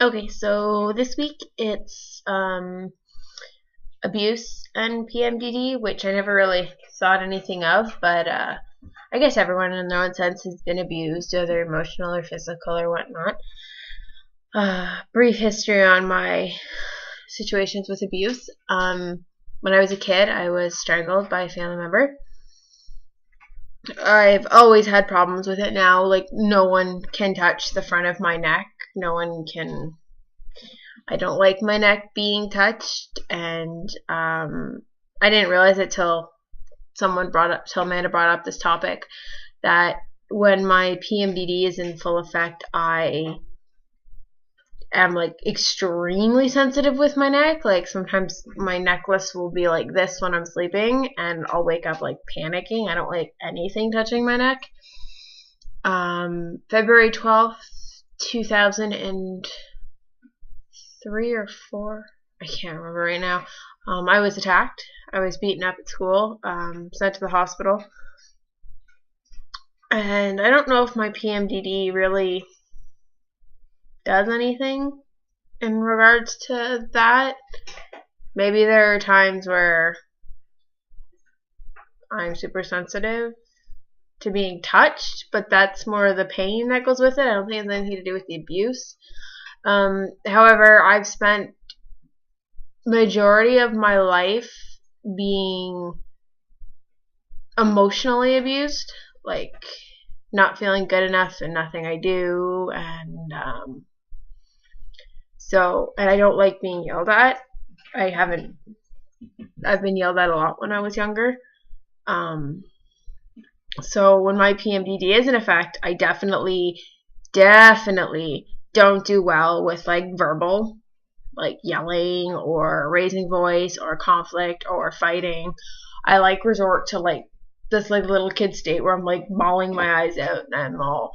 Okay, so this week it's abuse and PMDD, which I never really thought anything of, but I guess everyone in their own sense has been abused, whether emotional or physical or whatnot. Brief history on my situations with abuse. When I was a kid, I was strangled by a family member. I've always had problems with it now. Like, no one can touch the front of my neck. No one can. I don't like my neck being touched, and I didn't realize it till Amanda brought up this topic, that when my PMDD is in full effect, I am like extremely sensitive with my neck. Like, sometimes my necklace will be like this when I'm sleeping, and I'll wake up like panicking. I don't like anything touching my neck. February 12th, 2003 or 4, I can't remember right now. I was attacked. I was beaten up at school, sent to the hospital. And I don't know if my PMDD really does anything in regards to that. Maybe there are times where I'm super sensitive to being touched, but that's more the pain that goes with it. I don't think it has anything to do with the abuse. However, I've spent majority of my life being emotionally abused, like not feeling good enough in nothing I do, and I don't like being yelled at. I've been yelled at a lot when I was younger. So when my PMDD is in effect, I definitely don't do well with like verbal, like yelling or raising voice or conflict or fighting. I like resort to like this like little kid state where I'm like bawling my eyes out, and I'm all,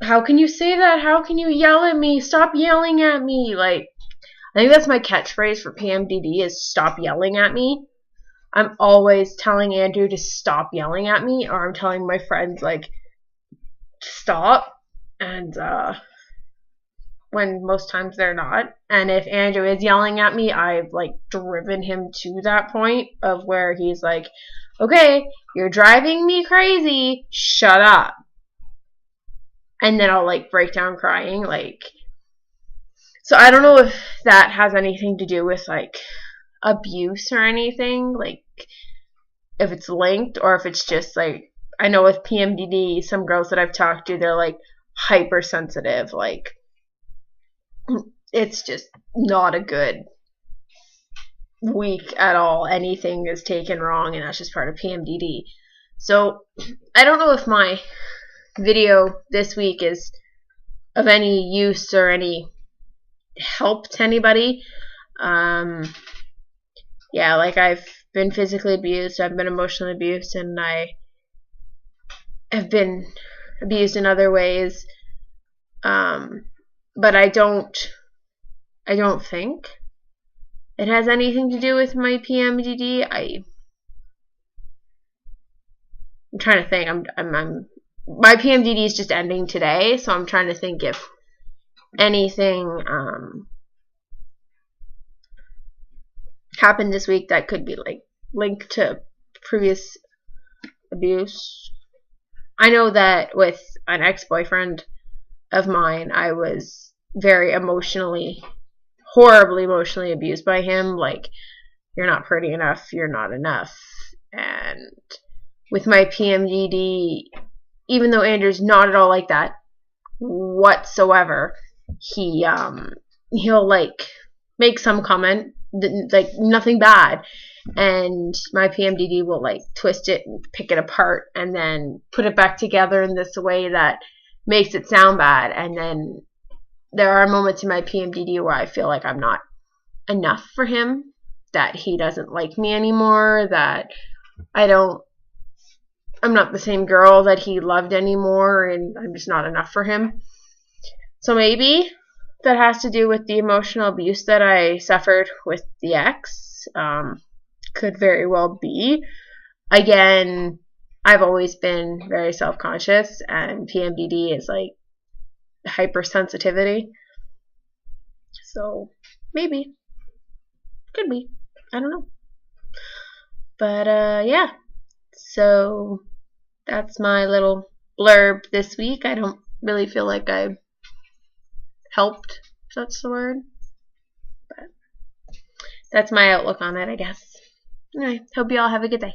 how can you say that? How can you yell at me? Stop yelling at me. Like, I think that's my catchphrase for PMDD is stop yelling at me. I'm always telling Andrew to stop yelling at me, or I'm telling my friends like stop, and when most times they're not. And if Andrew is yelling at me, I've like driven him to that point of where he's like, okay, you're driving me crazy, shut up. And then I'll like break down crying, like. So I don't know if that has anything to do with like abuse or anything, like if it's linked, or if it's just like, I know with PMDD, some girls that I've talked to, they're like hypersensitive, like it's just not a good week at all. Anything is taken wrong, and that's just part of PMDD. So I don't know if my video this week is of any use or any help to anybody. Yeah, like I've been physically abused, I've been emotionally abused, and I have been abused in other ways. But I don't think it has anything to do with my PMDD. I'm trying to think. My PMDD is just ending today, so I'm trying to think if anything happened this week that could be like linked to previous abuse. I know that with an ex-boyfriend of mine, I was very horribly emotionally abused by him. Like, you're not pretty enough, you're not enough. And with my PMDD, even though Andrew's not at all like that whatsoever, he'll like make some comment, like nothing bad, and my PMDD will like twist it and pick it apart and then put it back together in this way that makes it sound bad. And then there are moments in my PMDD where I feel like I'm not enough for him, that he doesn't like me anymore, that I'm not the same girl that he loved anymore, and I'm just not enough for him. So maybe that has to do with the emotional abuse that I suffered with the ex. Could very well be. Again, I've always been very self-conscious, and PMDD is like hypersensitivity. So maybe, could be, I don't know. But yeah, so that's my little blurb this week. I don't really feel like I helped, if that's the word, but that's my outlook on it, I guess. Anyway, hope you all have a good day.